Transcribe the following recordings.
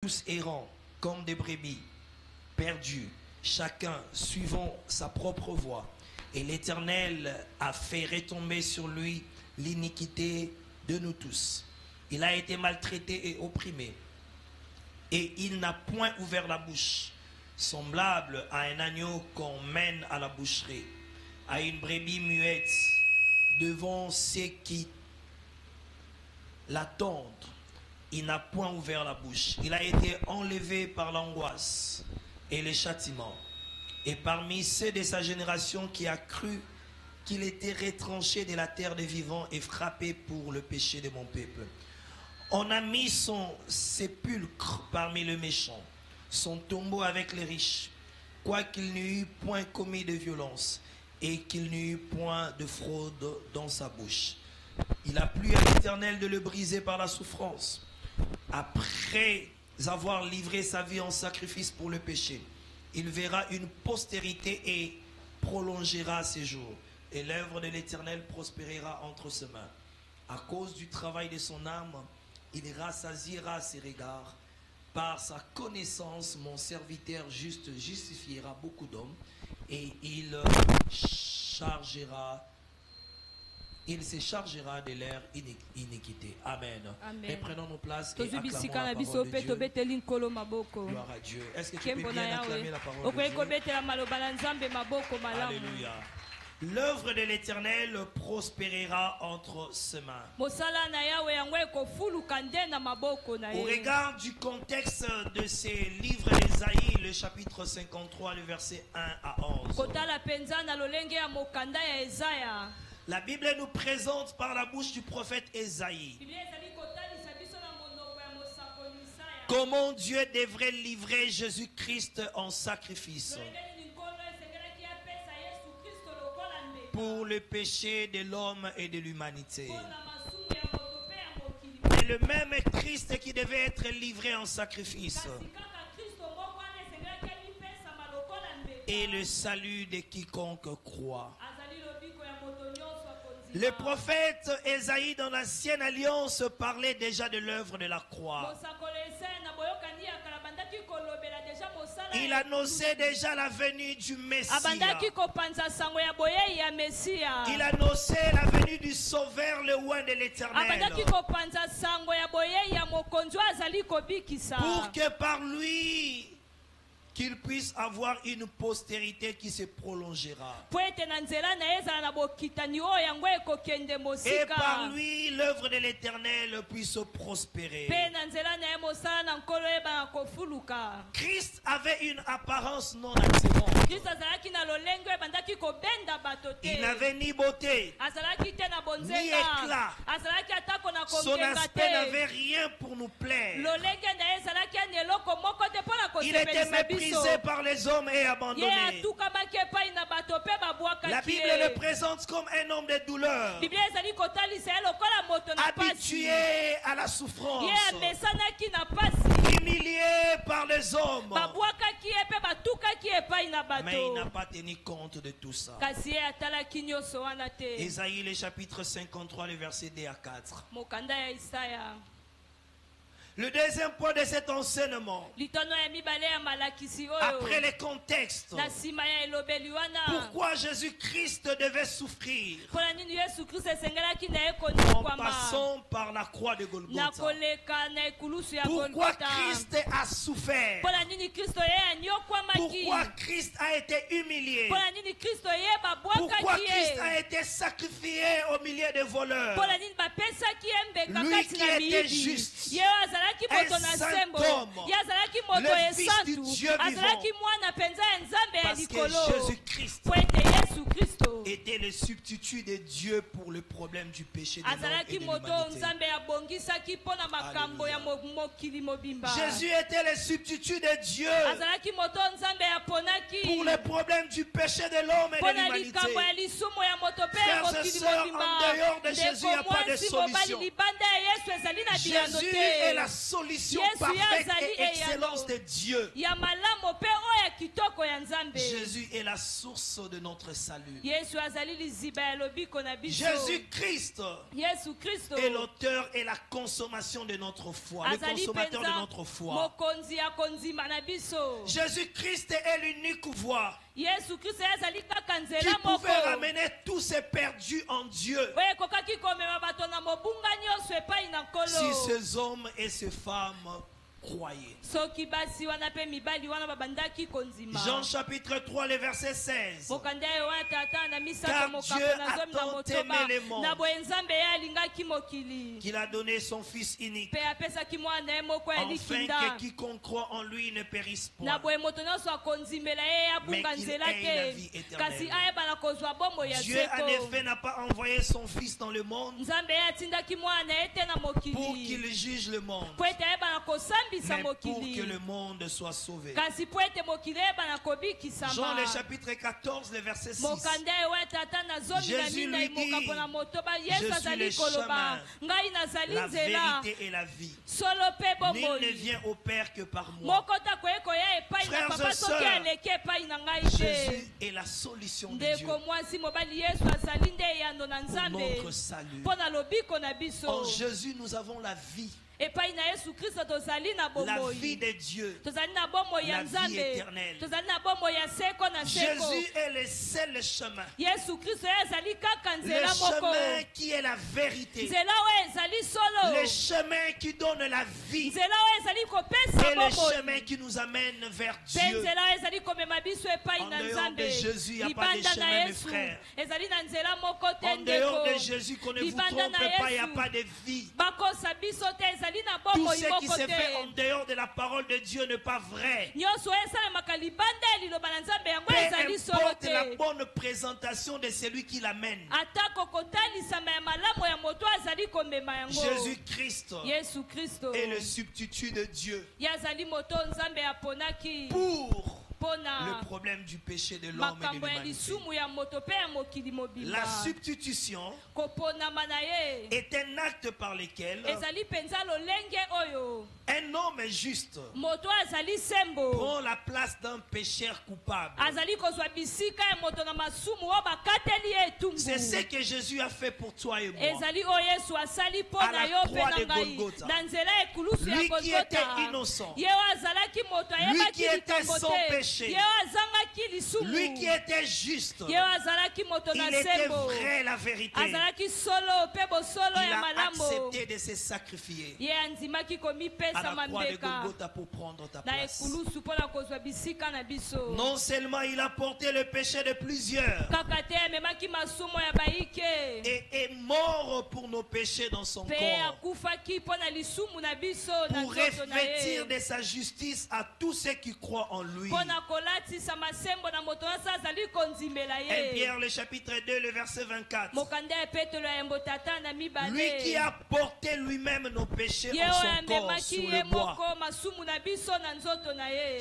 tous errants comme des brebis, perdus, chacun suivant sa propre voie. Et l'Éternel a fait retomber sur lui l'iniquité de nous tous. Il a été maltraité et opprimé. Et il n'a point ouvert la bouche, semblable à un agneau qu'on mène à la boucherie, à une brebis muette devant ceux qui l'attendent. Il n'a point ouvert la bouche. Il a été enlevé par l'angoisse et les châtiments. Et parmi ceux de sa génération qui a cru qu'il était retranché de la terre des vivants et frappé pour le péché de mon peuple. On a mis son sépulcre parmi les méchants, son tombeau avec les riches, quoiqu'il n'eût point commis de violence et qu'il n'eût point de fraude dans sa bouche. Il a plu à l'Éternel de le briser par la souffrance. Après avoir livré sa vie en sacrifice pour le péché, il verra une postérité et prolongera ses jours. Et l'œuvre de l'Éternel prospérera entre ses mains. À cause du travail de son âme, il rassasiera ses regards. Par sa connaissance, mon serviteur juste justifiera beaucoup d'hommes et il se chargera de leur iniquité. Amen. Et prenons nos places et acclamons la parole de Dieu. Gloire à Dieu. Est-ce que tu peux bien acclamer la parole de Dieu? Alléluia. L'œuvre de l'Éternel prospérera entre ses mains. Au regard du contexte de ces livres d'Ésaïe, le chapitre 53, le verset 1 à 11. La Bible nous présente par la bouche du prophète Ésaïe comment Dieu devrait livrer Jésus-Christ en sacrifice pour le péché de l'homme et de l'humanité. Et le même Christ qui devait être livré en sacrifice et le salut de quiconque croit. Le prophète Ésaïe dans l'ancienne alliance parlait déjà de l'œuvre de la croix. Il annonçait déjà la venue du Messie. Il annonçait la venue du Sauveur, le roi de l'Éternel. Pour que par lui, qu'il puisse avoir une postérité qui se prolongera. Et par lui, l'œuvre de l'Éternel puisse prospérer. Christ avait une apparence non attirante. Il n'avait ni beauté, ni éclat. Son aspect n'avait rien pour nous plaire. Il était méprisé par les hommes et abandonné. La Bible le présente comme un homme de douleur, habitué à la souffrance, humilié par les hommes. Mais il n'a pas tenu compte de tout ça. Ésaïe, le chapitre 53, le verset 2 à 4. Le deuxième point de cet enseignement, après le contexte, pourquoi Jésus-Christ devait souffrir en passant par la croix de Golgotha. Pourquoi Christ a souffert. Pourquoi Christ a été humilié. Pourquoi Christ a été sacrifié au milieu des voleurs. Lui qui était juste, un saint homme, le Fils du Dieu vivant, parce que Jésus-Christ était le substitut de Dieu pour le problème du péché de l'homme et de l'humanité. Jésus était le substitut de Dieu pour le problème du péché de l'homme et de l'humanité. Frères et sœurs, en dehors de Jésus, il n'y a pas de solution. Jésus est la solution parfaite et excellence de Dieu. Jésus est la source de notre salut. Jésus-Christ est l'auteur et la consommation de notre foi, le consommateur de notre foi. Jésus-Christ est l'unique voie qui pouvait ramener tous ces perdus en Dieu. Si ces hommes et ces femmes croyaient. Jean chapitre 3, le verset 16. Car Dieu a tant aimé le monde qu'il a donné son Fils unique, afin que quiconque croit en lui ne périsse point, mais qu'il ait la vie éternelle. Dieu en effet n'a pas envoyé son Fils dans le monde pour qu'il juge le monde, mais pour que le monde soit sauvé. Jean le chapitre 14, le verset 6. Jésus lui dit: je suis le chemin, la vérité et la vie. Nul ne vient au Père que par moi. Frères et sœurs, Jésus est la solution de Dieu pour notre salut. En Jésus, nous avons la vie. La vie de Dieu, la vie éternelle. Jésus est le seul chemin, le chemin qui est la vérité, le chemin qui donne la vie et le chemin qui nous amène vers Dieu. En dehors de Jésus, il n'y a pas de chemin, mes frères. En dehors de Jésus, qu'on ne vous trompe pas, il n'y a pas de vie. Tout ce qui se fait en dehors de la parole de Dieu n'est pas vrai. Peu importe la bonne présentation de celui qui l'amène. Jésus-Christ est le substitut de Dieu pour le problème du péché de l'homme et de l'humanité. La substitution est un acte par lequel un homme juste prend la place d'un pécheur coupable. C'est ce que Jésus a fait pour toi et moi à la croix de Golgotha. Lui qui était innocent, lui qui était sans péché, lui qui était juste, il était vrai, la vérité. Il a accepté de se sacrifier à la croix de Golgotha pour prendre ta place. Non seulement il a porté le péché de plusieurs et est mort pour nos péchés dans son corps, pour revêtir de sa justice à tous ceux qui croient en lui. 1 Pierre le chapitre 2 le verset 24. Lui qui a porté lui-même nos péchés en son corps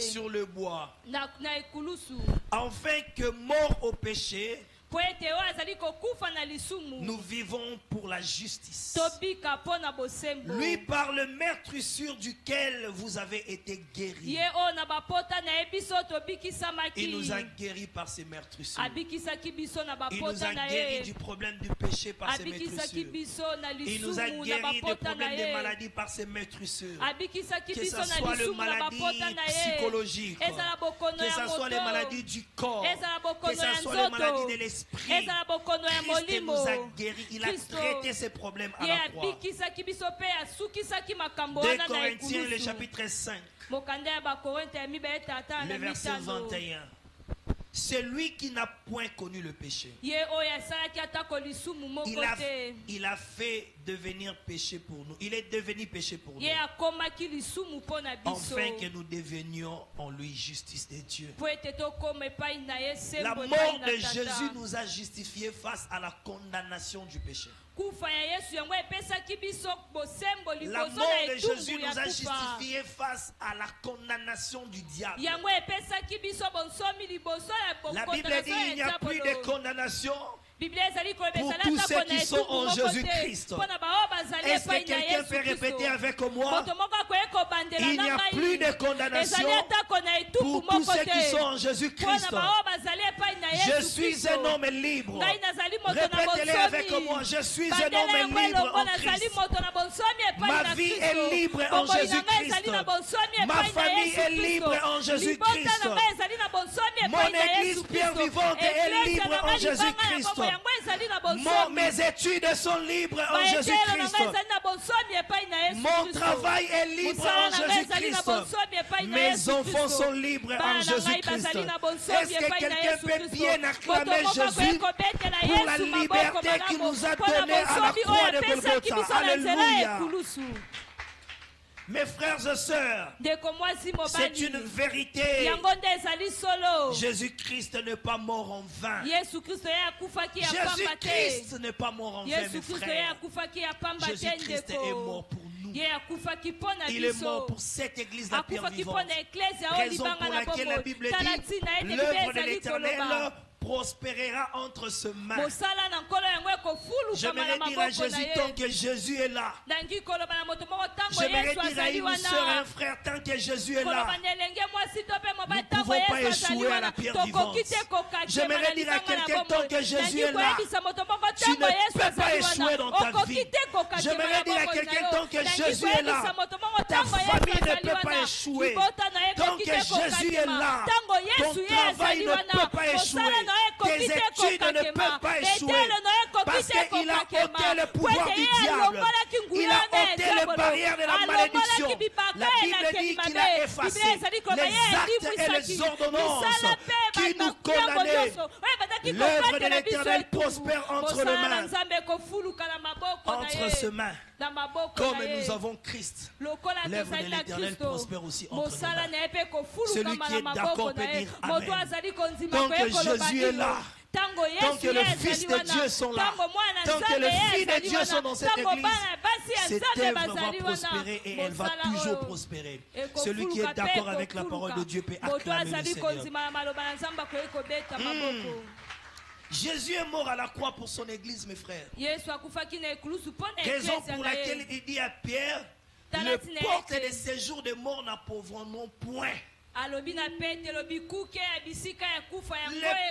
sur le bois, afin que mort au péché, nous vivons pour la justice. Lui par le meurtrissure duquel vous avez été guéris. Il nous a guéris par ses meurtrissures. Il nous a guéris du problème du péché par ses meurtrissures. Il nous a guéris du problème des maladies par ses meurtrissures. Que ce soit les maladies psychologiques, que ce soit les maladies du corps, que ce soit les maladies de l'esprit. Christ nous a guéris. Il a traité ces problèmes à la croix. 2 Corinthiens le chapitre 5 le verset 21. Celui qui n'a point connu le péché, il a fait devenir péché pour nous. Il est devenu péché pour nous, afin que nous devenions en lui justice de Dieu. La mort de Jésus nous a justifiés face à la condamnation du péché. La mort de Jésus nous a justifiés face à la condamnation du diable. La Bible dit qu'il n'y a plus de condamnation Pour tous ceux qui sont en Jésus-Christ. Est-ce que quelqu'un peut répéter avec moi? Il n'y a plus de condamnation pour tous ceux qui sont en Jésus-Christ. Je suis un homme libre. Répétez-le avec moi. Je suis un homme libre en Christ. Ma vie est libre en Jésus-Christ. Ma famille est libre en Jésus-Christ. Mon église Pierre Vivante est libre en Jésus-Christ. Mes études sont libres en Jésus-Christ. Mon travail est libre en Jésus-Christ. Mes enfants sont libres en Jésus-Christ. Est-ce que quelqu'un peut bien acclamer Jésus pour la liberté qu'il nous a donnée à la croix de Golgotha? Alléluia. Mes frères et sœurs, c'est une vérité. Jésus-Christ n'est pas mort en vain. Jésus-Christ n'est pas mort en vain, mes frères. Jésus-Christ est mort pour nous. Il est mort pour cette église de Pierre Vivante. Raison pour laquelle la Bible dit l'œuvre de l'Éternel prospérera entre ses mains. J'aimerais dire à Jésus, tant que Jésus est là. J'aimerais dire à une soeur et un frère, tant que Jésus est là, nous ne pouvons pas échouer à la pierre vivante. J'aimerais dire à quelqu'un, tant que Jésus est là, tu ne peux pas échouer dans ta vie. J'aimerais dire à quelqu'un, tant que Jésus est là, ta famille ne peut pas échouer. Tant que Jésus est là, ton travail ne peut pas échouer. Tes études ne peuvent pas échouer parce qu'il a ôté le pouvoir du diable. Il a ôté les barrières de la malédiction. La Bible dit qu'il a effacé les actes et les ordonnances qui nous condamnaient. L'œuvre de l'Éternel prospère entre les mains. Entre ses mains. Comme nous avons Christ, l'œuvre de l'Éternel prospère aussi entre nos mains. Celui qui est d'accord peut dire Amen. Tant que Jésus est là, tant que le Fils de Dieu sont là, tant que les filles de Dieu sont dans cette église, cette œuvre va prospérer et elle va toujours prospérer. Celui qui est d'accord avec la parole de Dieu peut acclamer le Seigneur. Jésus est mort à la croix pour son église, mes frères. Raison pour laquelle il dit à Pierre, les portes de séjour des morts n'appauvront point. Les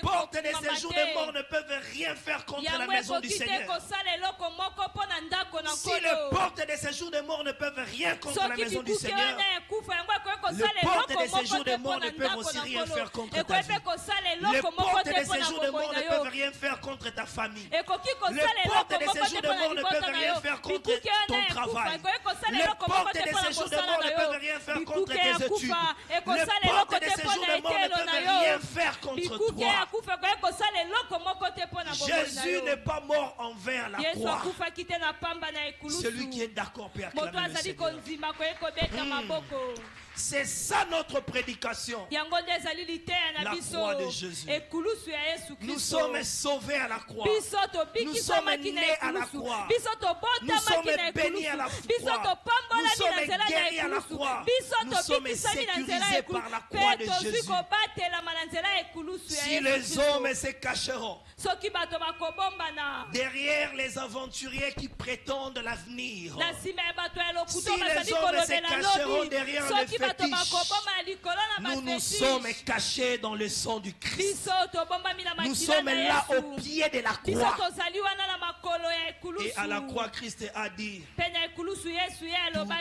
portes des séjours des morts ne peuvent rien faire contre la maison du Seigneur. Si les portes des séjours des morts ne peuvent rien contre la maison du Seigneur, les portes des séjours des morts ne peuvent aussi rien faire contre ta vie. Les portes des séjours des morts ne peuvent rien faire contre ta famille. Les portes des séjours des morts ne peuvent rien faire contre ton travail. Les portes des séjours des morts ne peuvent rien faire contre tes études. Les portes des séjours de mort ne peuvent rien faire contre toi. Jésus n'est pas mort en vain à la croix. Celui qui est d'accord peut acclamer le Seigneur. C'est ça notre prédication. La croix de Jésus. Nous sommes sauvés à la croix. Nous sommes nés à la croix. Nous sommes bénis à la croix. Nous sommes guéris à la croix. Nous sommes sécurisés par la croix de Jésus. Si les hommes se cacheront derrière les aventuriers qui prétendent l'avenir, si les hommes se cacheront derrière les fétiches, nous nous sommes cachés dans le sang du Christ. Nous sommes là au pied de la croix. Et à la croix, Christ a dit, tout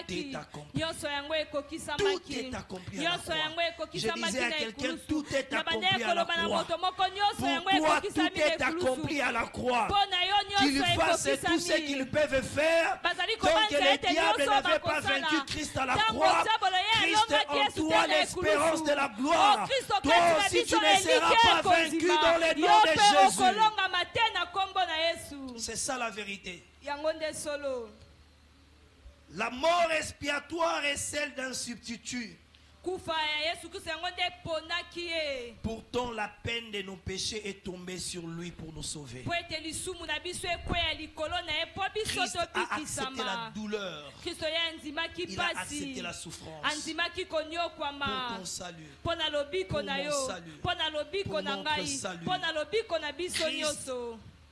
est accompli. Tout est accompli à la croix. Je disais à quelqu'un, tout est accompli à la croix. Pourquoi tout est accompli à la croix? Qu'ils fassent tout ce qu'ils peuvent faire. Tant que le diable n'avait pas vaincu Christ à la croix, Christ en toi l'espérance de la gloire. Toi aussi tu ne seras pas vaincu dans le nom de Jésus. C'est ça la vérité. La mort expiatoire est celle d'un substitut. Pourtant, la peine de nos péchés est tombée sur lui pour nous sauver. Christ a accepté la douleur. Il a accepté la souffrance pour ton salut, pour mon salut, pour notre salut. Christ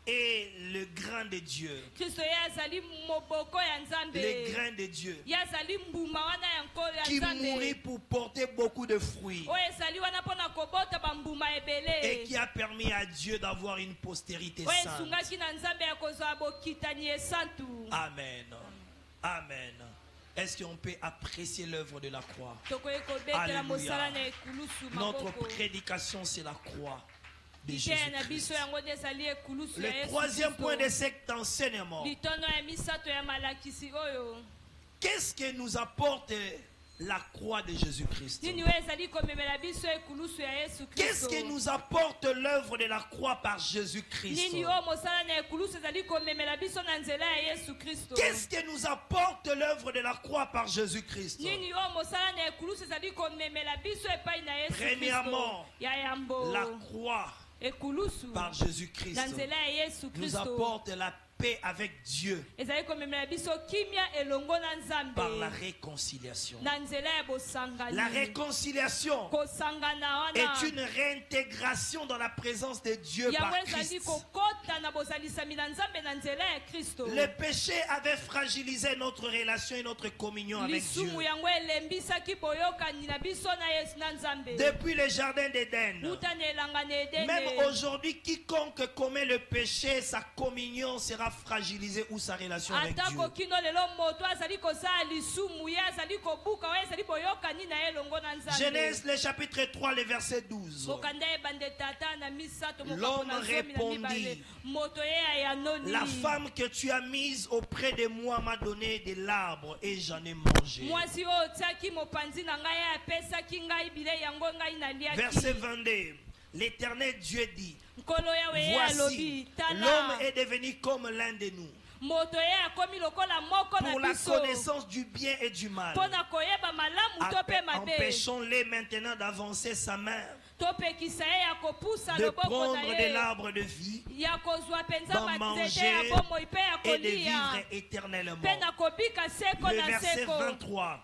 est le grain de Dieu. Kristo ye azali moboko ya Nzambe. Le grain de Dieu. Ye azali mbuma wana ya nkolo ya Qui Nzambe. mourit pour porter beaucoup de fruits. Oyo ezali wana mpona kobota bambuma ebele. Et qui a permis à Dieu d'avoir une postérité Oyo sainte. esungaki na Nzambe ya kozwa bokitani esantu. Amen. Amen. Est-ce qu'on peut apprécier l'œuvre de la croix? Tokoki kobetela mosala na ekulusu Notre maboko. prédication, c'est la croix de Ite na biso Jésus-Christ. yango nde ezali ekulusu ya Le Yesu troisième Kristo. point de cet enseignement. Litono ya misato ya malakisi oyo. Qu'est-ce que nous apporte la croix de Jésus-Christ? Nini oyo ezali komemela biso ekulusu ya Yesu Qu'est-ce Kristo. que nous apporte l'œuvre de la croix par Jésus-Christ? Nini oyo mosala na ekulusu ezali komemela biso na nzela ya Yesu Kristo. Qu'est-ce que nous apporte l'œuvre de la croix par Jésus-Christ? Nini oyo mosala na ekulusu ezali komemela biso epai na Yesu Premièrement, Kristo. Ya yambo. la croix Ekulusu. par Jésus-Christ Na nzela ya Yesu nous Kristo. apporte la paix avec Dieu Ezali komemela biso kimia elongo na Nzambe. par la réconciliation. Na nzela ya bosangani. La réconciliation Kosangana wana. est une réintégration dans la présence de Dieu par Yango ezali Christ. kokota na bozalisami na Nzambe na nzela ya Kristo. Le péché avait fragilisé notre relation et notre communion avec Dieu. Lisumu yango elembisaki boyokani na biso na Yesu na Nzambe. Depuis le jardin d'Éden, Uta na elanga na Edene. même aujourd'hui, quiconque commet le péché, sa communion sera fragilisée ou sa relation avec Dieu. Atako kino lelo moto azali kosala lisumu ye azali kobuka oyo ezali boyokani na elongo na Nzambe. Genèse, le chapitre 3, le verset 12. Mokanda ebande tata na misato L'homme mokapona zomi na répondit, mibale. Moto ye ayanoli. La femme que tu as mise auprès de moi m'a donné de l'arbre et j'en ai mangé. Mwasi oyo otiaki mopanzi na ngai apesaki ngai bilei yango ngai naliaki. Verset 22. L'Éternel Dieu dit, Nkolo yawe ye voici, alobi l'homme tala. est devenu comme l'un de nous, Moto ye akomi lokola moko pour na la biso. connaissance du bien et du mal. Mpona koyeba malamu to pe mabe. Empêchons-les maintenant d'avancer sa main, Topekisa ye ya kopusa de loboko prendre na de ye. l'arbre de vie Ya kozwa penza d'en banzete manger ya bomoi pe ya et de vivre kolia. éternellement. Pe na kobika seko Le na verset seko. 23.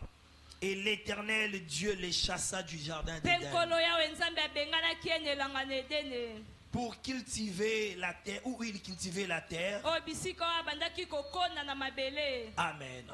Et l'Éternel Dieu les chassa du jardin Pe d'Éden nkolo yawe nzambe abenganaki ye na elanga na Edene. pour cultiver la terre, où il cultivait la terre. Oyo bisika oyo abandaki kokona na mabele. Amen.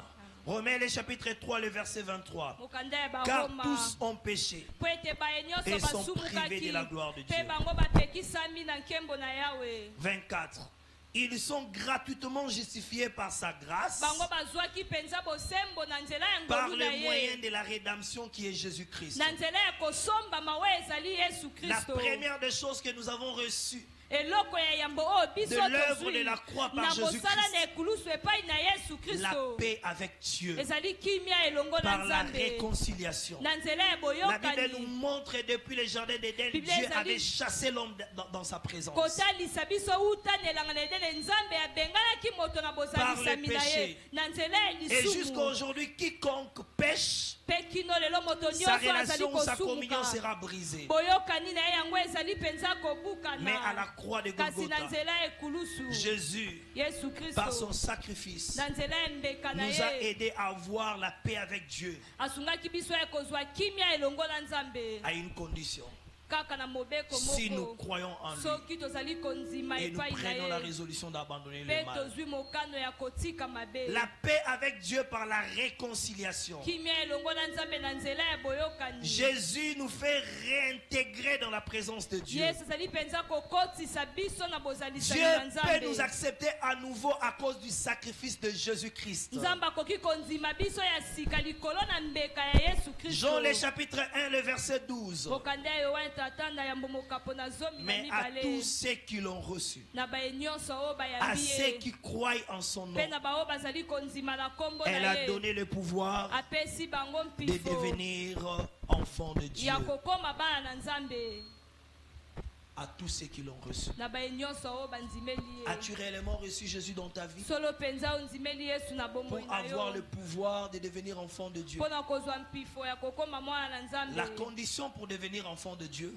Romains le chapitre 3, le verset 23. Mokanda ya Car Baroma. tous ont péché Po ete baye nyonso et sont privés basumukaki. de la gloire de Pe Dieu. bango bapekisami na nkembo na yawe. 24. Ils sont gratuitement justifiés par sa grâce, Bango bazwaki penza bosembo na nzela ya par ngolu na le moyen ye. de la rédemption qui est Jésus-Christ. Na nzela ya kosomba mawe ezali Yesu La Kristo. première des choses que nous avons reçues Eloko ya yambo oyo biso de l'œuvre tozwi de la croix par na Jésus-Christ. mosala na ekulusu epai na Yesu la Kristo. paix avec Dieu, Ezali kimia elongo na par la Nzambe. réconciliation. Na nzela ya La Bible nous boyokani. montre depuis le jardin d'Éden, Bible Dieu ezali- avait chassé l'homme dans sa présence. Kotalisa biso uta na elanga na Edene Nzambe abenganaki moto na Par le bozalisami na ye. péché. Na nzela ya Et jusqu'à lisumu. aujourd'hui, quiconque pêche, Pe kino lelo moto sa nyonso azali relation ou sa communion kosumuka. sera brisée. Boyokani na ye yango ezali penza kobukana. Mais à la croix de Kasi na Golgotha, nzela ya ekulusu. Jésus, Yesu par son Kristo. sacrifice, Na nzela ya mbeka na nous a ye. aidés à avoir la paix avec Dieu Asungaki biso ya kozwa kimia elongo na Nzambe. à une condition. Kaka na mobeko Si nous moko. croyons en lui Soki tozali konzima et nous epai na prenons la ye. résolution d'abandonner Pe le mal. tozwi mokano ya kotika mabe. La paix avec Dieu par la réconciliation. Kimia elongo na Nzambe na nzela ya boyokani. Jésus nous fait réintégrer dans la présence de Dieu. Yesu azali penza kokotisa biso na bozalisami Dieu na peut nous Nzambe. accepter à nouveau à cause du sacrifice de Jésus-Christ. Nzambe akoki konzima biso ya sika likolo na mbeka ya Yesu Kristo. Jean le chapitre 1, le verset 12. Mokanda ya Yohane tata na yambo mokapo na zomi na Mais à tous mibale. ceux qui l'ont reçu, Na baye nyonso oyo à bayambi ceux ye. qui croient en son nom, Pe na bao bazali konzima na kombo elle na a ye. donné le pouvoir Apesi bango de mpifo devenir enfants de Dieu. ya kokoma bana na Nzambe. À tous ceux qui l'ont reçu. Na baye nyonso oyo banzimeli ye. As-tu réellement reçu Jésus dans ta vie Solo penza onzimeli Yesu na bomoi pour na avoir yo. le pouvoir de devenir enfant de Dieu? Mpona kozwa mpifo ya kokoma mwana na Nzambe. La condition pour devenir enfant de Dieu,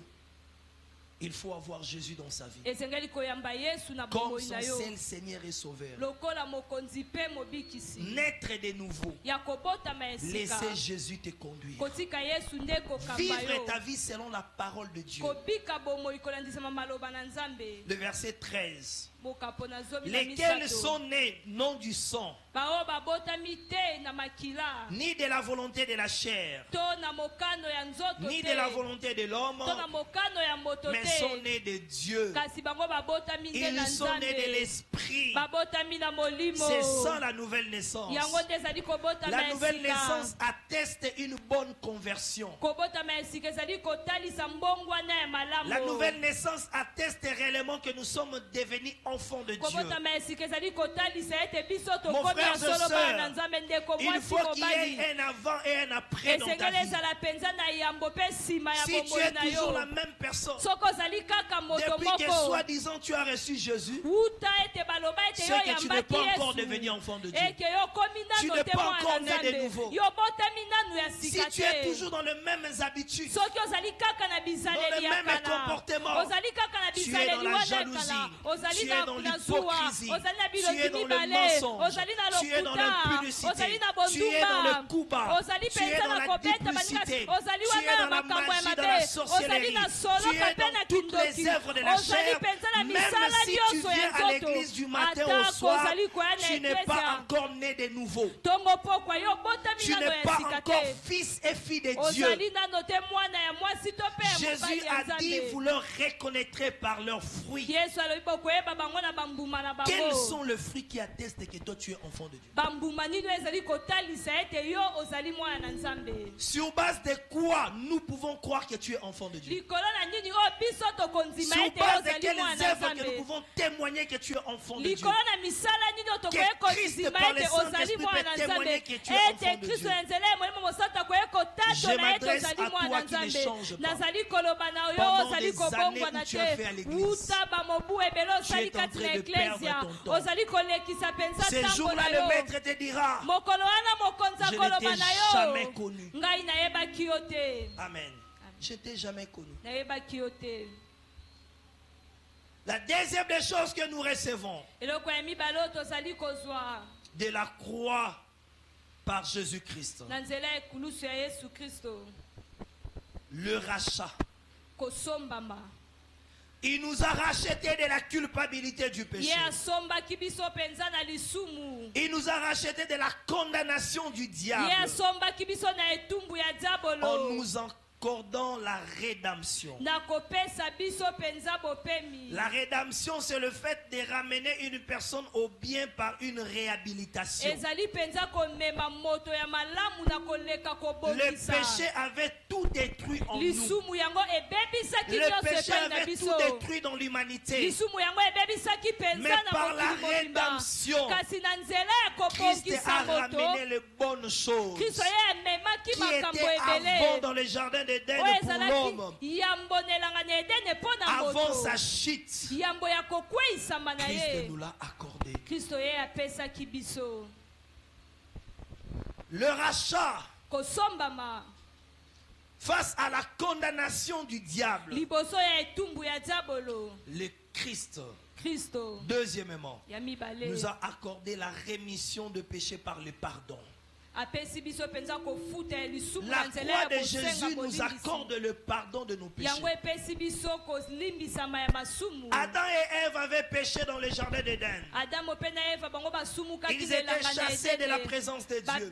Il faut avoir Jésus dans sa vie esengeli koyamba Yesu na comme bomoi son na yo seul Seigneur et Sauveur. lokola mokonzi pe mobikisi Naître de nouveau. ya kobotama esika Laissez Jésus te conduire. kotika Yesu nde kokamba Vivre yo ta vie selon la parole de Dieu. kobika bomoi kolandisama maloba na Nzambe Le verset 13. bokapo na zomi na Lesquels misato sont nés non du sang, bao babotami te na makila ni de la volonté de la chair, to na mokano ya nzoto ni te de la volonté de l'homme, to na mokano ya moto mais te sont nés de Dieu. kasi bango babotami nde na Ils sont nés de Nzambe l'esprit. babotami na molimo C'est ça la nouvelle naissance. yango nde ezali kobotama La nouvelle esika naissance atteste une bonne conversion. kobotama esika ezali kotalisa mbongwana ya malamu La nouvelle naissance atteste réellement que nous sommes devenus enfants de Dieu. kobotama esika ezali kotalisa ete biso Mon tokomi frère ya et solo bana na sœur, Nzambe ndeko il mwasi faut qu'il y mobali ait un avant et un après dans ta esengeli vie. ezala mpenza na yambo mpe nsima ya Si tu bomoi es na toujours yo la même personne, soki ozali kaka moto depuis que moko soi-disant tu as reçu Jésus, wuta ete baloba ete yo c'est que tu n'es yambaki pas encore Yesu devenu enfant de Dieu. eke yo komi Tu nano n'es te pas mwana encore na né de nouveau. Nzambe yo botami nanu ya Si sika tu es te toujours dans les mêmes habitudes, soki ozali kaka na dans bizaleli le ya même kala comportement, ozali kaka na tu es dans bizaleli la wana ya jalousie, kala ozali tu es dans na zuwa l'hypocrisie, ozali na tu es biloki dans le mibale mensonge, ozali na tu es dans lokuta l'impudicité, ozali na tu es dans le bondumba coup bas, ozali tu es mpenza dans na la kobeta duplicité, baninga ozali tu es wana dans na la makambo ya magie, dans mabe la ozali sorcellerie, na tu soloka es mpe na dans toutes les kindoki œuvres de la ozali chair. mpenza na Même misala si tu nyonso ya viens à l'église du nzoto matin au atako soir, ozali koya na tu n'es pas eklesia encore né de nouveau. ntongo pokwa yo botami Tu nano n'es ya pas sika encore te fils et fille de Dieu. ozali nano te mwana ya mwasi to mpe ya mobali Jésus ya a dit, vous Nzambe leur reconnaîtrez par leurs fruits. yesu alobi bokoyeba bango na bambuma na Quels bango sont les fruits qui attestent que toi tu es enfant de Dieu? bambuma nini ezali kotalisa ete yo ozali mwana na Nzambe Sur base de quoi nous pouvons croire que tu es enfant de Dieu? likolo na nini oyo biso tokondima Sur ete yo base de ozali quelles mwana na œuvres que nous Nzambe pouvons témoigner que tu es enfant de Dieu? likolo na misala nini oyo tokoye Christ kondima par le ete ozali Saint-Esprit mwana na peut témoigner Nzambe que tu es enfant ete de kristo Dieu. na nzela ya molimo mosantu akoye Je kotatola ete m'adresse ozali à mwana toi na qui ne Nzambe change pas. nazali koloba na yo Pendant ozali des années kobongwana où tu as fait à te l'église, wuta bamobu ebele ozali es en kati train na de perdre eklesia ton temps. ozali kolekisa mpenza Ce ntango jour-là, na le yo maître te dira, mokolo wana mokonzi je ne akoloba t'ai na jamais yo connu. ngai nayebaki yo te Amen. Je t'ai jamais connu. nayebaki yo te La deuxième des choses que nous recevons eloko ya mibale oyo tozali kozwa de la croix par Jésus-Christ, na nzela ya ekulusu ya yesu kristo le rachat. kosombama Il nous a racheté de la culpabilité du péché. ye asombaki biso mpenza na lisumu Il nous a racheté de la condamnation du ye diable asombaki biso na etumbu ya en diabolo nous accordant la rédemption. na kopesa biso mpenza bopemi La rédemption, c'est le fait de ramener une personne au bien par une réhabilitation. ezali mpenza komema moto ya malamu na koleka Le kobongisa péché avait tout détruit en nous. lisumu yango ebebisaki Le nyonso péché epai na avait biso tout détruit dans l'humanité. lisumu yango ebebisaki mpenza Mais na par la mokili mobimba rédemption, kasi na nzela ya Christ kobongisa a moto ramené les bonnes choses kristo ye amemaki qui makambo étaient avant ebele dans le jardin d'Éden oyo pour l'homme, ezalaki yambonelanga na edene mpo na avant moto sa chute. yambo ya kokweisama na Christ ye nous l'a accordé. kristo ye apesaki biso Le rachat kosombama face à la condamnation du diable. liboso ya etumbu ya diabolo Le Christ, kristo deuxièmement, ya mibale nous a accordé la rémission de péché par le pardon. apesi biso mpenza kofuta ya lisumu La na nzela croix ya de kosenga Jésus nous bolimbisi accorde le pardon de nos péchés. yango epesi biso kolimbisama ya masumu Adam et Ève avaient péché dans le jardin d'Éden. adamu mpe na eva bango basumukaki Ils na étaient elanga na chassés de la edene présence de Dieu.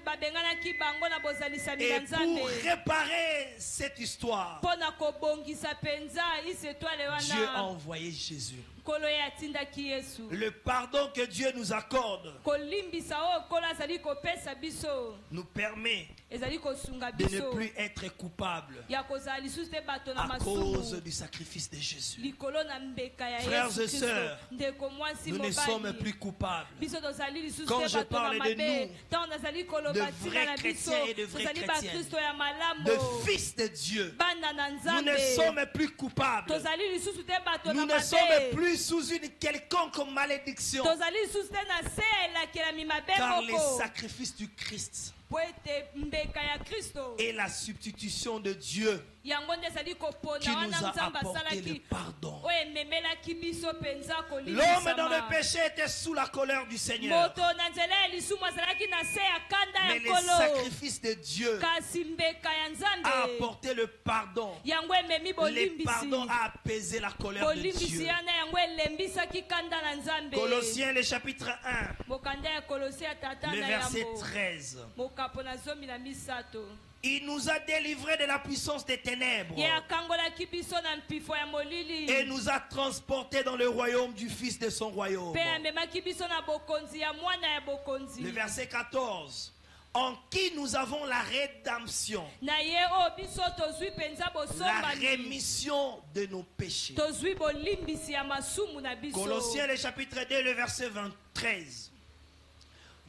babenganaki bango na bozalisami Et na pour nzambe réparer cette histoire, mpo na kobongisa mpenza isetwale Dieu a wana envoyé Jésus. nkolo ye atindaki yesu Le pardon que Dieu nous accorde kolimbisa oyo nkolo azali kopesa biso nous permet ezali kosunga de ne biso plus être coupables ya kozala lisusu te bato na à cause masumu du sacrifice de Jésus. likolo na mbeka ya Frères yesu et kristo sœurs, ndeko mwasi Nous ne sommes mobali plus coupables. biso tozali lisusu Quand te je bato na parle de mabe nous, ntango nazali de koloba ntina vrais na biso chrétiens et de vraies tozali chrétiennes, bakristo ya malamu de fils de Dieu, bana na nous ne nzambe sommes plus coupables. tozali lisusu te bato na Nous ne sommes mabe plus sous une quelconque malédiction. tozali lisusu te na se ya elakelami mabe Car les moko sacrifices du Christ po ete mbeka ya Kristo et la substitution de Dieu yango nde ezali qui kopona nous wana a nzambe apporté le asalaki pardon. oyo ememelaki biso mpenza L'homme dans le kolimbisama péché était sous la colère du Seigneur. moto na nzela ya lisumu azalaki na se ya kanda ya Mais le nkolo sacrifice de Dieu kasi mbeka ya a nzambe apporté le pardon. yango ememi Le bolimbisi pardon a apaisé la colère de bolimbisi Dieu. yana yango elembisaki kanda na nzambe Colossiens le chapitre 1, mokanda ya kolosi ya tata le na verset yambo 13. mokapo na zomi na misato Il nous a délivrés de la puissance des ténèbres ye akangolaki biso na mpifo ya molili et nous a transportés dans le royaume du Fils de son royaume. mpe amemaki biso na bokonzi ya mwana ya bokonzi Le verset 14. En qui nous avons la rédemption, na ye oyo biso tozwi mpenza la bosombani rémission de nos péchés. tozwi bolimbisi ya masumu na biso Colossiens le chapitre 2, le verset 13.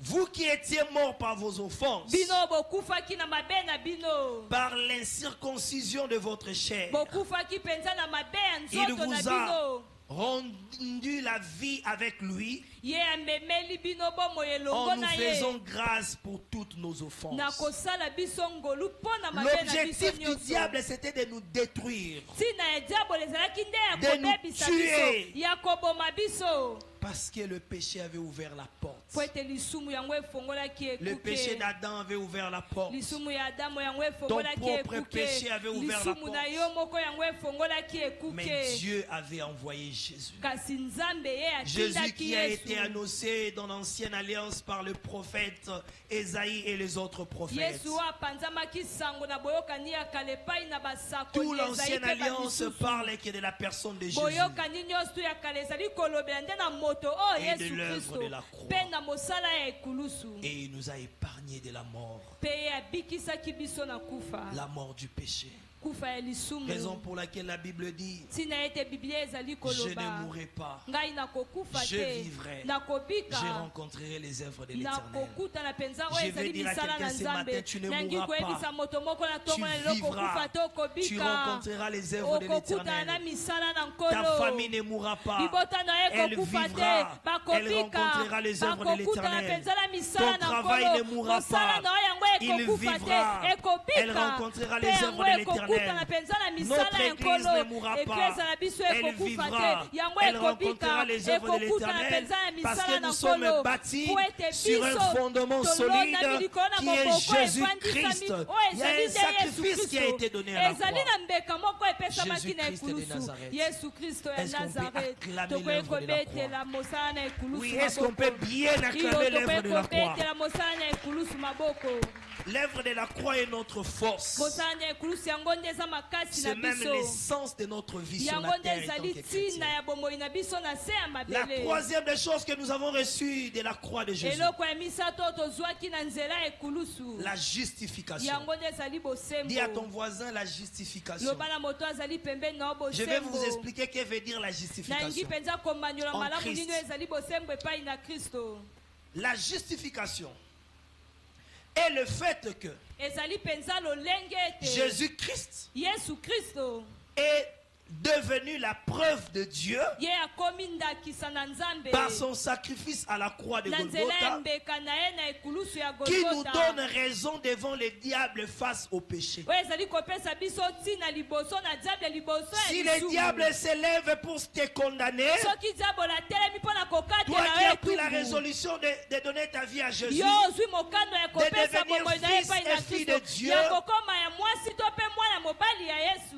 Vous qui étiez morts par vos offenses, bino bokufaki na mabe na bino par l'incirconcision de votre chair, bokufaki mpenza na mabe ya il nzoto na vous a bino rendu la vie avec lui ye amemeli bino bomoi elongo en nous na ye faisant grâce pour toutes nos offenses. na kosala biso ngolu mpo na mabe na biso L'objectif du nyonso diable, c'était de nous détruire. ntina ya diabolo ezalaki nde ya De nous kobebisa tuer. biso ya koboma biso Parce que le péché avait ouvert la porte. po ete lisumu yango efongolaki Le péché ekuke d'Adam avait ouvert la porte. lisumu ya adamu yango Ton efongolaki propre ekuke péché avait ouvert la lisumu na porte. yo moko yango efongolaki Mais ekuke Dieu avait envoyé Jésus. kasi nzambe ye Jésus atindaki qui a été yesu annoncé dans l'ancienne alliance par le prophète Ésaïe et les autres prophètes. yesu oyo apanzamaki sango na boyokani ya kala epai na Toute basakoli ezali l'ancienne mpe alliance bamisusu parle que de la personne de Jésus boyokani nyonso ya kala ezali kolobela nde na moto oyo et de yesu l'œuvre kristo de la croix. mpe na mosala ya ekulusu Et il nous a épargnés de la mort, mpe ye abikisaki biso na kufa la mort du péché. kufa ya lisumu Raison pour laquelle la Bible dit, ntina ete biblia ezali je koloba ne mourrai pas, ngai nakokufa je te vivrai, nakobika je rencontrerai les œuvres de l'Éternel. nakokutana mpenza Je oyo vais ezali dire à misala na quelqu'un ce matin, nzambe tu ne nangi mourras koyebisa pas. moto moko na Tu ntongo na lelo vivras, kokufa te tu okobika rencontreras les œuvres de okokutana na l'Éternel. misala na Ta nkolo famille ne mourra pas. libotano ye Elle kokufa te vivra. Elle bakobika rencontrera les œuvres de bakokutana l'Éternel. mpenza na misala Ton na travail ne nkolo mourra mosala pas. na yo yango Il ekokufa vivra. te ekobika Elle rencontrera les mpe œuvres yango de l'Éternel. ekokutana mpenza na misala Notre ya église nkolo ne mourra pas. eklesa na biso Elle ekokufa vivra. te yango Elle ekobika rencontrera les œuvres de ekokutana l'Éternel mpenza na parce misala que na nous sommes nkolo bâtis po ete sur un biso fondement solide tolonami likolo na qui est moboko Jésus-Christ. efandisami oyo Il y a ezali un nde sacrifice yesu qui a été donné à la ezali croix. na mbeka moko epesamaki na Jésus-Christ de ekulusu Nazareth. yesu kristo ya Est-ce qu'on peut nazaret acclamer tokoki l'œuvre de la kobetela mosala na ekulusu Oui, est-ce qu'on peut bien acclamer l'œuvre de la croix? kobetela mosala na ekulusu maboko L'œuvre de la croix est notre force. mosala na ekulusu yango nde eza makasi na C'est même biso l'essence de notre vie sur yango la nde terre en tant ezali que ntina chrétien. ya bomoi na biso na se ya La mabele troisième des choses que nous avons reçues de la croix de Jésus, eloko ya misato oyo tozwaki na nzela ya ekulusu la justification. yango nde ezali Dis à ton bosembo voisin la justification. loba na moto azali pembeni na yo Je vais vous bosembo expliquer ce que veut dire la nangi justification. mpenza komanyola En malamu Christ. nini oyo ezali bosembo epai na kristo La justification est le fait que ezali mpenza lolenge ete Jésus-Christ yesu kristo est devenu la preuve de Dieu ye akomi ndakisa na nzambe par son sacrifice à la croix de na nzela ya Golgotha, mbeka na ye na ekulusu ya qui nous golgota donne raison devant le diable face au péché. oyo ezali kopesa biso ntina liboso na diable liboso Si ya le diable lisumu s'élève pour te condamner, soki diable atelemi mpo na toi kokatela qui yo as pris la etumbu résolution de donner ta vie à Jésus, yo ozwi mokano ya kopesa devenir bomoi na ye fils epai na et fille kristo de Dieu, ya kokoma ya mwasi to mpe mwana mobali ya yesu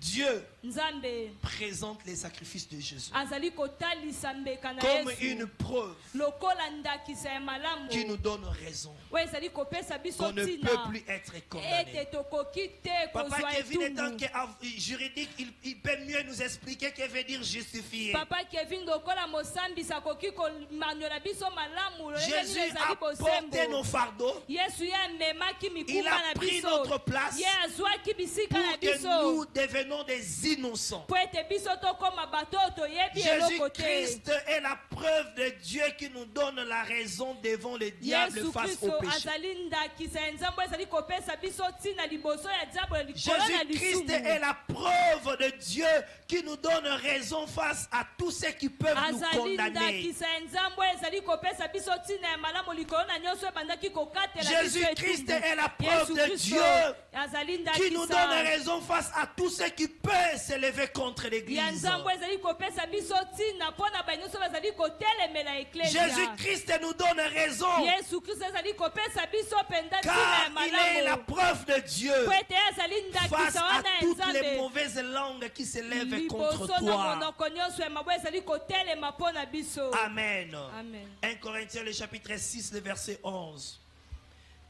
Dieu nzambe présente les sacrifices de Jésus azali kotalisa mbeka na comme yesu une preuve lokola ndakisa ya malamu qui nous donne raison oyo ezali kopesa biso qu'on ne peut ntina plus être condamné. ete tokoki te Papa kozwa Kevin étant etumbu juridique, il peut mieux nous expliquer ce que veut dire justifier. papa kevin lokola mosambisi akoki komanyola biso malamu lolenge nini Jésus ezali a porté nos bosembo fardeaux, yesu ye amemaki il mikumba a na pris biso notre place ye azwaki bisika na pour que biso nous devenions soyons des innocents. po ete biso tokoma bato oyo toyebi eloko te. Jésus-Christ est la preuve de Dieu qui nous donne la raison devant le diable Yesu face Kristo au péché. azali ndakisa ya nzambe ezali kopesa biso ntina liboso ya diable likolo na Jésus-Christ lisumu. est la preuve de Dieu qui nous donne raison face à tous ceux qui peuvent nous azali condamner. ndakisa ya nzambe ezali kopesa biso ntina ya malamu likolo na nyonso ebandaki kokatela biso Jésus-Christ etumbu. est la preuve Yesu de Kristo Dieu azali qui nous donne ndakisa raison face à tous ceux qui peuvent s'élever contre ya l'Église. nzambe ezali kopesa biso ntina mpo na banyonso bazali kotelemela eklesia. Jésus-Christ nous donne raison Yesu Kristo ezali kopesa biso mpenza ntina car ya il est la malamu preuve de Dieu po ete azali face ndakisa à wana ya toutes les nzambe mauvaises langues qui s'élèvent contre liboso na toi. monoko nyonso ya mabwe ezali kotelema mpo na biso. Amen. Amen. 1 Corinthiens le chapitre 6 le verset 11.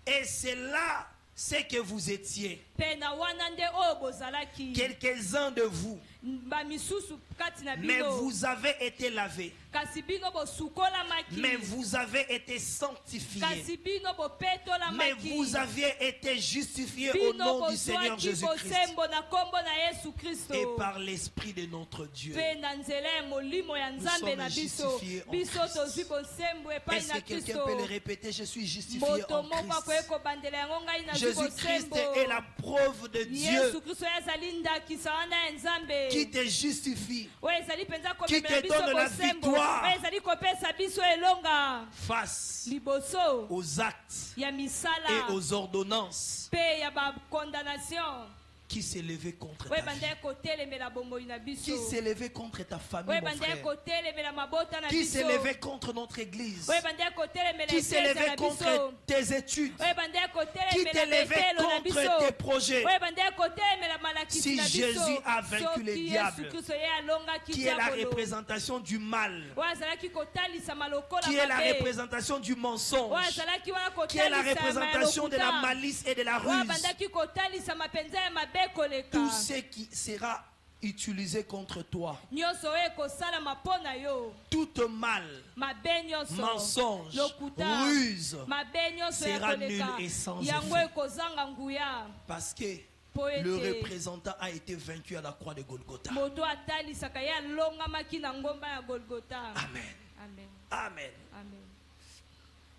Et c'est là ce que vous étiez. mpe na wana nde oyo bozalaki Quelques-uns de vous. bamisusu kati na Mais bino vous avez été lavés. kasi bino bosukolamaki Mais vous avez été sanctifiés. kasi bino Mais bopetolamaki vous aviez été justifiés au bino nom du Seigneur bozwaki Jésus-Christ bosembo na nkombo na yesu kristo et par l'Esprit de notre Dieu. mpe na nzela ya molimo ya nzambe na biso justifiés en biso Christ. tozwi bosembo epai Est-ce na que quelqu'un kristo peut le répéter? Je suis justifié moto en moko akoki Christ. kobandela yango ngai nazwi Jésus-Christ bosembo est la preuve de Dieu yesu kristo oyo azali ndakisa wana ya nzambe qui te justifie oyo ezali mpenza Qui te komemela biso donne la bosembo victoire. oyo ezali kopesa biso elonga face liboso aux actes ya misala et aux ordonnances mpe ya bakondamnation qui s'élevaient contre oyo ta vie. ebandaki kotelemela bomoi na biso Qui s'élevaient contre ta oyo famille, mon ebandaki frère. kotelemela mabota na Qui biso s'élevaient contre notre église. oyo ebandaki kotelemela Qui eklesia s'élevaient na biso contre tes études. oyo ebandaki Qui kotelemela t'élevaient betelo na biso contre tes projets. oyo ebandaki kotelemela malakisi Si na Jésus biso a vaincu le soki diable, yesu kristo ye alongaki Qui est la diabolo représentation du mal. oyo azalaki kotalisama lokola Qui est la mabe représentation du mensonge. oyo azalaki wana Qui est la kotalisama ya représentation de la lokuta malice et de la oyo ruse. abandaki kotalisama mpenza ya mabe koleka Tout ce qui sera utilisé contre toi. nyonso oyo ekosalama mpo na yo Tout mal, mabe nyonso mensonge, lokuta ruse mabe nyonso sera ekoleka nul et sans yango effet. ekozanga nguya Parce que po le ete représentant a été vaincu à la croix de Golgotha. moto atalisaka ye alongamaki na ngomba ya golgota. Amen. Amen. Amen. Amen.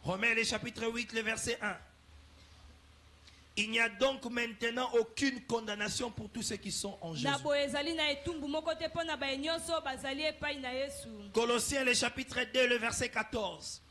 Romains le chapitre 8, le verset 1. Il n'y a donc maintenant aucune condamnation pour tous ceux qui sont en Jésus. na boye ezali na etumbu moko te mpo na baye nyonso bazali epai na yesu Colossiens le chapitre 2, le verset 14.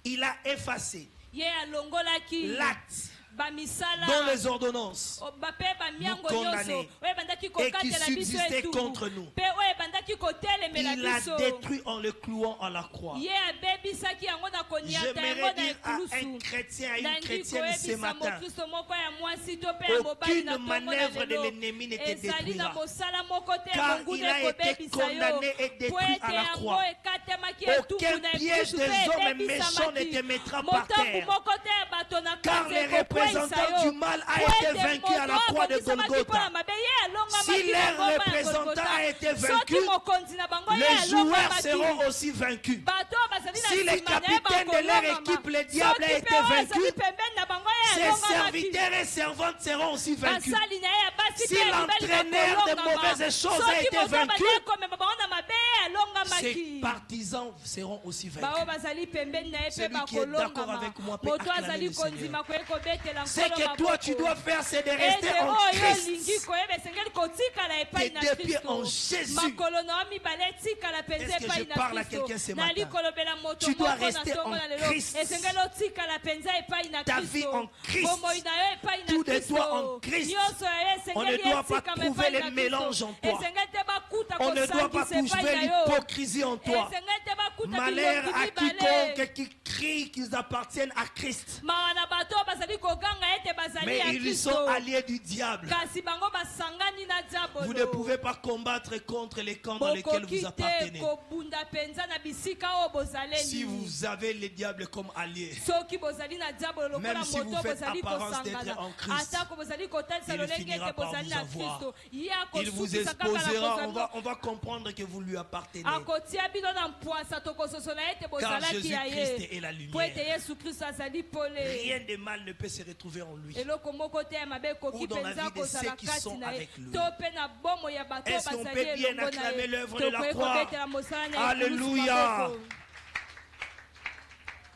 Il a effacé ye alongolaki l'acte bamisala dont les ordonnances bape bamiango nous condamner nyonso oyo ebandaki et qui kokatela biso subsistait etumbu contre nous. mpe oyo ebandaki kotelemela il a biso détruit en le clouant à la croix. ye abebisaki yango na koniata yango J'aimerais na dire à un ekulusu chrétien, à une nangi chrétienne ce koyebisa matin, mokristo moko ya mwasi to mpe ya mobali na aucune ntongo na manœuvre de lelo l'ennemi ne te ezali na détruira. mosala moko te Car monguna il a été ekobebisa yo condamné et détruit po à ete la yango croix. ekatemaki Aucun etumbu na piège ekulusu des mpe hommes méchants ne te ebebisamaki mettra par motambu terre. moko te ya bato na Car kanza les ekokweyisa représentants yo du mal a po été ete vaincu à la moto croix de abongisamaki Golgotha. mpo na mabe ye alongamaki Si na leur ngomba ya représentant Golgotha. a été soki vaincu, mokonzi na bango ye les joueurs alongamaki seront aussi vaincus. bato bazali na Si le nsima na ye capitaine de leur bakolongama. équipe, le diable, a Soki été mpe oyo vaincu, azali pembeni na bango ye Ses alongamaki serviteurs et servantes seront aussi vaincus. basali na ye ya basi Si mpe ya mibali l'entraîneur de bakolongama. mauvaises choses a Soki été moto vaincu, bazali komema bango na mabe ye Ses alongamaki partisans seront aussi bao vaincus. bazali pembeni na ye mpe Celui qui est d'accord bakolongama avec moi peut moto acclamer azali le Seigneur. kondima koye kobetela Ce nkolo que toi tu maboko. dois faire, c'est de ete rester en oyo olingi Christ. koyeba esengeli kotikala epai na Tes deux pieds en kristo Jésus. makolo na yo mibale etikala mpenza Est-ce que epai je parle à na quelqu'un ce kristo nali matin? kolobela moto Tu dois moko na rester ntongo en na lelo Christ. esengeli otikala mpenza epai na Ta vie en kristo Christ. bomoi na yo epai na Tout de toi en kristo Christ. nyonso ya yo On ne esengeli doit pas etikama trouver epai les na mélanges en kristo toi. esengeli te bakuta On ne doit pas kosangisa epai trouver na yo l'hypocrisie en toi. esengeli te bakuta Malheur bilongi à mibale quiconque qui crie qu'ils appartiennent à Christ. mawa na bato bazali koganga ete bazali Mais ya ils kristo sont alliés du diable. kasi bango basangani na Vous ne diabolo pouvez pas combattre contre les camps dans lesquels bokoki vous te appartenez. kobunda mpenza na bisika oyo bozaleli Si vous avez le diable comme allié, soki bozali na diabolo lokola même si vous moto faites bozali apparence d'être kosangana en Christ, atako bozali kotalisa il lolenge finira ete par bozali vous na avoir. kristo ye il vous akosukisa kaka na exposera. kozwa On va comprendre que vous lui appartenez. akotia bino na mpwasa tokososola ete Car bozalaki ya Jésus-Christ ye est la po ete lumière. yesu kristo azali pole Rien de mal ne peut se retrouver en lui. eloko moko te ya mabe Ou ekoki dans la mpenza vie de kozala ceux qui kati sont na ye avec lui. to mpe na bomo ya bato Est-ce qu'on bazali peut bien elongo na acclamer ye l'œuvre de la tokoki croix? kobetela mosala na Alléluia.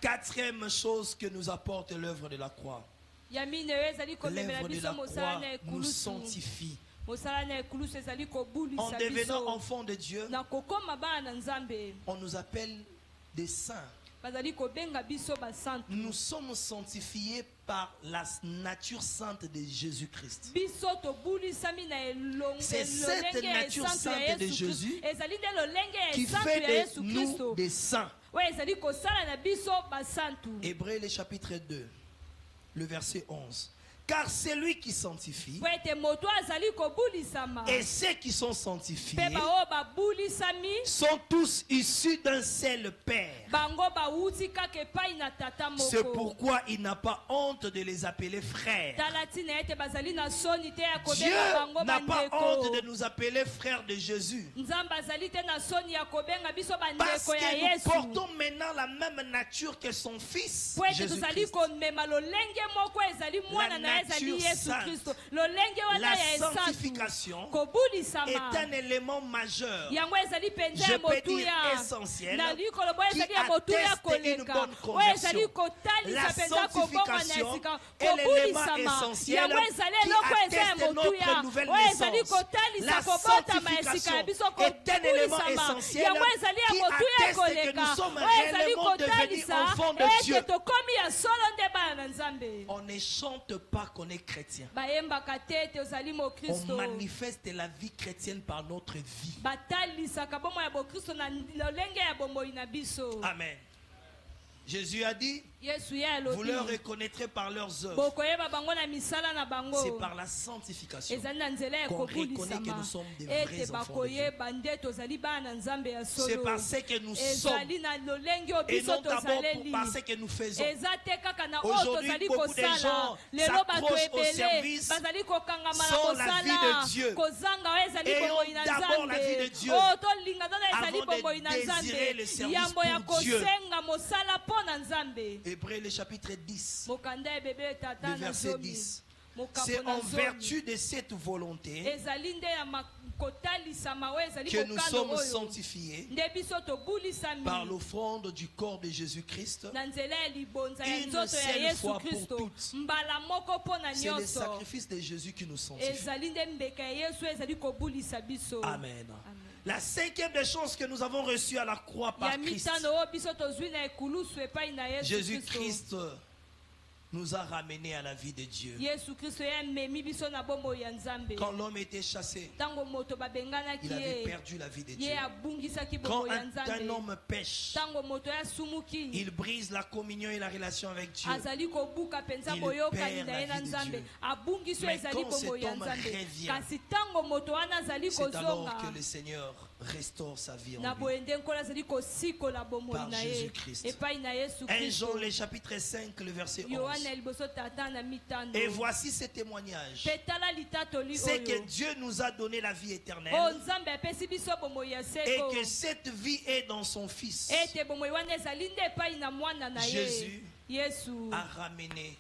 Quatrième chose que nous apporte l'œuvre de la croix. ya mine oyo ezali komemela L'œuvre de biso la mosala croix na nous ekulusu sanctifie. mosala na ekulusu ezali En kobulisa devenant biso enfants de Dieu, na kokoma bana na nzambe on nous appelle des saints. bazali kobenga biso basantu Nous sommes sanctifiés par la nature sainte de Jésus-Christ. biso tobulisami na C'est cette lolenge ya nature esantu ya sainte de yesu Jésus kristo ezali nde lolenge ya qui esantu fait ya de yesu nous kristo des saints. oyo ezali kosala na biso basantu Hébreux le chapitre 2, le verset 11. Car c'est lui qui sanctifie po ete moto azali kobulisama et ceux qui sont sanctifiés mpe baoyo babulisami sont tous issus d'un seul Père. bango bawuti kaka epai na tata C'est moko pourquoi il n'a pas honte de les appeler frères. tala ntina ete bazali na soni te ya Dieu kobenga bango n'a pas honte de bandeko nous appeler frères de Jésus. nzambe azali te na soni ya kobenga biso Parce bandeko ya que nous yesu portons maintenant la même nature que son Fils po ete tozali Jésus-Christ. komema lolenge moko ezali mwana na ye ezali nature yesu sainte. kristo lolenge wana La ya esantu sanctification kobulisama est un élément majeur, yango ezali mpenza je ya peux dire motuya essentiel, na likolo boyo qui ezali ya motuya atteste une koleka bonne oyo ezali conversion. kotalisa La mpenza kobonga na sanctification esika est l'élément kobulisama essentiel yango ezali qui eloko eza ya atteste motuya notre nouvelle oyo ezali naissance. kotalisa La kobotama esika ya biso sanctification est un élément kobulisama essentiel yango ezali ya qui motuya atteste que koleka nous sommes oyo ezali réellement devenus kotalisa enfants de ete Dieu. tokomi ya solo nde bana na nzambe On ne chante pas qu'on est chrétien. bayembaka te ete ozali On mokristo manifeste la vie chrétienne par notre vie. batalisaka bomoi ya bokristo na lolenge ya bomoi na biso Amen. Jésus a dit, yesu ye vous leur alobi reconnaîtrez par leurs œuvres. bokoyeba bango na misala na bango C'est par la sanctification ezali na nzela ya qu'on reconnaît que kobulisama nous sommes des vrais ete enfants de Dieu. bakoyeba nde tozali bana na nzambe ya C'est solo parce que nous sommes ezali na lolenge oyo et biso non d'abord tozaleli parce que nous faisons. eza te kaka na oyo Aujourd'hui, tozali beaucoup de kosala gens lelo bato s'accrochent au ebele service bazali kokangama na sans la vie kosala de Dieu. kozanga oyo ezali Ayons bomoi na d'abord la vie de nzambe Dieu oyo tolinga tona ezali avant de bomoi na désirer le nzambe service yambo ya pour Dieu. kosenga mosala mpo na nzambe Hébreux le chapitre 10, mokanda ebebe tata le na verset zomi 10. mokambo C'est na en zomi vertu de cette volonté ezali nde ya kotalisama oyo ezali que nous kokano sommes oyo sanctifiés nde biso tobulisami par l'offrande du corps de Jésus-Christ. na nzela ya libonza ya Une nzoto ya seule yesu fois pour kristo toutes. mbala moko mpo na C'est le nyonso sacrifice de Jésus qui nous sanctifie. ezali nde mbeka ya yesu ezali kobulisa biso Amen. La cinquième des choses que nous avons reçues à la croix par ya Christ, mitano oyo biso tozwi na ekulusu epai na yesu kristo Jésus-Christ nous a ramenés à la vie de Dieu. yesu kristo ye amemi biso na bomoi ya nzambe Quand l'homme était chassé, ntango moto babenganaki il avait ye perdu la vie de Dieu. ye abungisaki Quand bomoi ya un nzambe homme pêche, ntango moto ye asumuki il brise la communion et la relation avec Dieu. azali kobuka mpenza Il boyokani perd na la ye na vie de nzambe Dieu. abungisi oyo Mais ezali quand cet bomoi ya homme nzambe revient, kasi ntango moto wana azali C'est alors kozonga que le Seigneur restaure sa vie na en lui. boye nde nkolo azali kosikola bomoi Par na ye Jésus-Christ. epai na yesu 1 kristo Jean, le chapitre 5, le verset 11. yohana ya liboso tata na mitano Et voici ce témoignage. mpe tala litatoli C'est que oyo Dieu nous a donné la vie éternelle oyo nzambe apesi biso bomoi ya et seko que cette vie est dans son Fils. ete bomoi wana ezali nde epai na mwana na ye Jésus yesu a ramené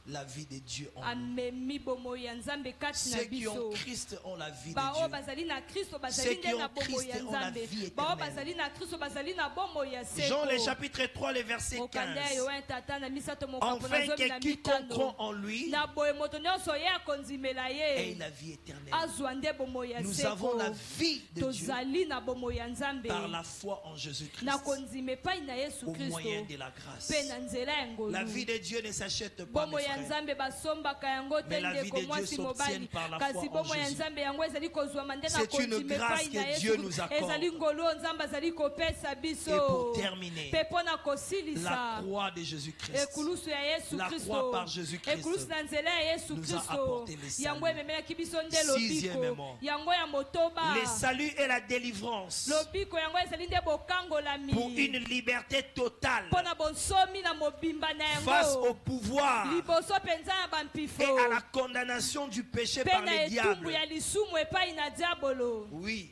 la vie de Dieu en nous. amemi bomoi ya nzambe kati na Ceux qui ont biso Christ ont la vie de bao Dieu. bazali na kristo Ceux bazali qui nde na ont bomoi ya Christ ont la nzambe vie bao éternelle. bazali na kristo bazali na bomoi ya Jean le seko chapitre 3, le verset mokanda ya 15. yohana tata na misato mokambo na Enfin zomi na que quiconque croit mitano en lui na boye moto nyonso ye akondimela ait ye la vie éternelle. azwa nde bomoi ya Nous avons seko la vie de Dieu tozali na bomoi ya nzambe par la foi en Jésus-Christ na kondima epai na yesu au moyen kristo de la grâce. mpe na nzela ya La vie ngolu de Dieu ne s'achète pas, mes bomoi ya frères. nzambe basombaka yango te Mais la vie ndeko de Dieu mwasi mobali s'obtient par la kasi foi en bomoi ya Jésus. nzambe yango ezali kozwama nde na C'est une kondima grâce epai na que yesu Dieu nous accorde. ezali ngolu oyo nzambe azali kopesa Et biso pour terminer, mpe mpo na la kosilisa croix de Jésus-Christ, ekulusu ya yesu la kristo croix par Jésus-Christ, ekulusu na nzela ya yesu nous a kristo apporté le salut. yango ememelaki biso nde Sixièmement, lobiko yango ya motoba le salut et la délivrance lobiko yango ezali nde bokangolami pour une liberté totale mpo na bonsomi na mobimba na face au yango pouvoir liboso mpenza ya bampifo et à la condamnation du péché mpe par na le etumbu diable. ya lisumu epai na diabolo Oui,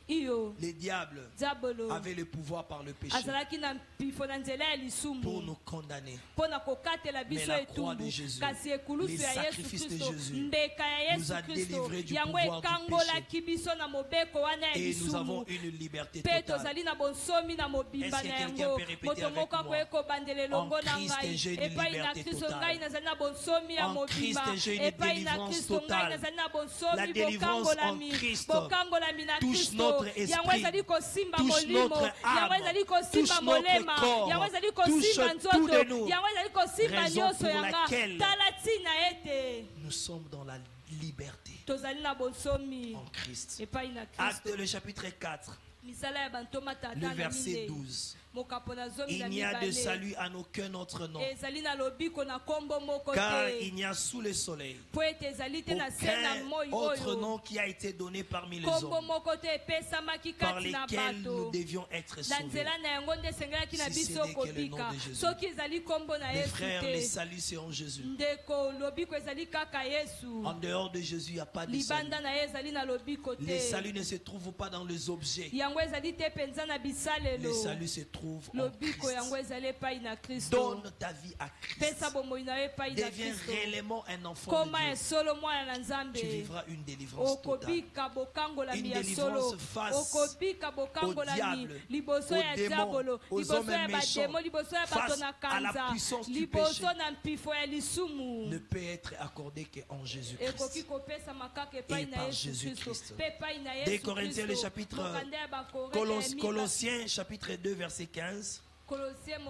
iyo les diables diabolo avaient le pouvoir par le péché azalaki na mpifo na nzela ya lisumu pour nous condamner. mpona kokatela biso Mais la croix etumbu de Jésus, kasi ekulusu les ya Yesu sacrifices de Kristo Jésus mbeka ya nous Yesu a Kristo délivrés du yango pouvoir du ekangolaki biso na mobeko wana ya et nous avons lisumu une liberté mpe totale. tozali na bonsomi na mobimba Est-ce que na quelqu'un yango peut répéter moto avec moko moi? akoki kobandela elongo En na Christ, ngai j'ai une epai na liberté Kristo totale. ngai nazali na bonsomi ya En mobimba Christ, j'ai une epai na délivrance Kristo ngai totale. nazali na La bonsomi délivrance en Christ bokangolami na touche Kristo notre yango esprit, ezali kosimba touche molimo notre âme, yango ezali kosimba touche molema notre corps, yango ezali touche kosimba tout nzoto de nous. yango ezali kosimba Raison nyonso pour yanga laquelle tala ntina ete nous sommes dans la liberté tozali na bonsomi en Christ. epai na Acte Kristo le chapitre 4, misala ya bantoma tata le na verset minde 12. mokapo na zomi Il na n'y a de mibale salut en aucun autre nom, ezali na lobiko na kombo moko car te il n'y a sous le soleil po ete ezali te na se na moi aucun autre oyo nom qui a été donné parmi les kombo hommes moko te epesamaki par kati na lesquels nous bato devions être na sauvés. nzela na yango nde esengelaki na Si biso ce n'est que le nom kobika de Jésus. soki ezali kombo na Mes yesu frères, les te saluts c'est en Jésus. ndeko lobiko ezali kaka yesu En dehors de Jésus, il n'y a pas de salut. libanda na ye ezali na lobiko Les te saluts ne se trouvent pas dans les objets. yango ezali te mpenza na bisalelo Les saluts se trouvent en lobiko yango Christ. ezali epai na kristo Donne ta vie à Christ. pesa bomoi na yo epai na Deviens kristo réellement un enfant koma de Dieu. esolo mwana na nzambe Tu vivras une délivrance totale. okobika bokangolami Une ya solo délivrance face okobika bokangolami diable, liboso aux ya démons, diabolo aux liboso hommes ya méchants, bademo liboso ya bato face na à la kanza puissance du liboso péché, na mpifo ya lisumu ne peut être accordé qu'en Jésus-Christ. ekoki kopesama kaka epai Et na par yesu Jésus-Christ. kristo mpe epai na Des yesu Corinthiens, le kristo chapitre mokanda ya bakorinthe ya Colossiens, chapitre 2, verset 15. kolosien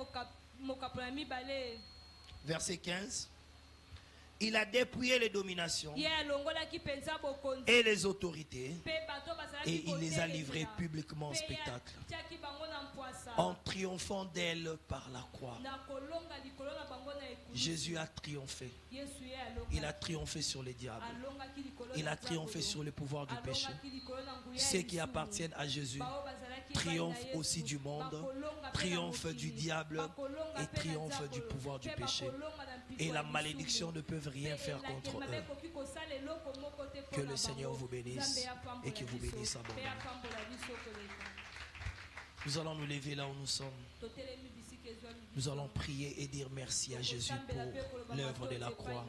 mokapo na mibale Verset 15. Il a dépouillé les dominations ye alongolaki mpenza bokonzi et les autorités mpe bato bazalaki et il les a kotelemela. livrés publiquement en Mpe spectacle, atiaki bango na mpwasa en triomphant d'elle par la croix. na kolonga likolo na bango na ekulusu. Jésus a triomphé. Yesu ye alongaki. Il a triomphé sur les diables. Alongaki likolo Il na a triomphé diabolo. sur le pouvoir du péché. Alongaki likolo na nguya ya Ceux qui lisumu. appartiennent à Jésus Bao bazalaki triomphent epai na aussi Yesu. du monde, Bakolonga mpe na triomphent mokili. du diable Bakolonga et mpe na triomphent du diabolo. pouvoir du Mpe péché. bakolonga na mpiko Et ya la lisumu. malédiction ne peut rien Mpe faire elakeli contre mabe eux. ekoki kosala eloko moko te Que mpona le Seigneur bango. vous bénisse Nzambe apambola et que vous biso. bénisse Mpe abondamment. apambola biso koleka. Nous allons nous lever là où nous sommes. Totelemi bisika ezwami biso. Nous allons prier et dire merci à Jésus pour l'œuvre de la croix.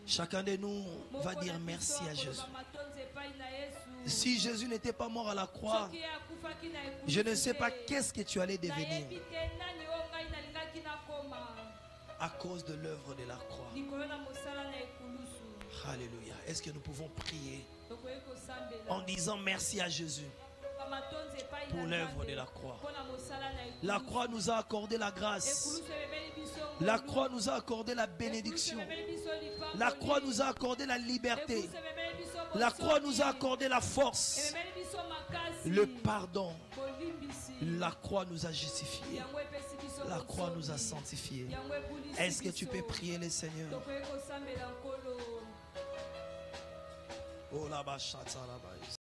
Chacun de nous va dire merci à Jésus. Si Jésus n'était pas mort à la croix, je ne sais pas qu'est-ce que tu allais devenir à cause de l'œuvre de la croix. Alléluia. Est-ce que nous pouvons prier en disant merci à Jésus pour l'œuvre de la croix? La croix nous a accordé la grâce. La croix nous a accordé la bénédiction. La croix nous a accordé la liberté. La croix nous a accordé la force, le pardon. La croix nous a justifiés. La croix nous a sanctifiés. Est-ce que tu peux prier le Seigneur? Oh la bachata la base.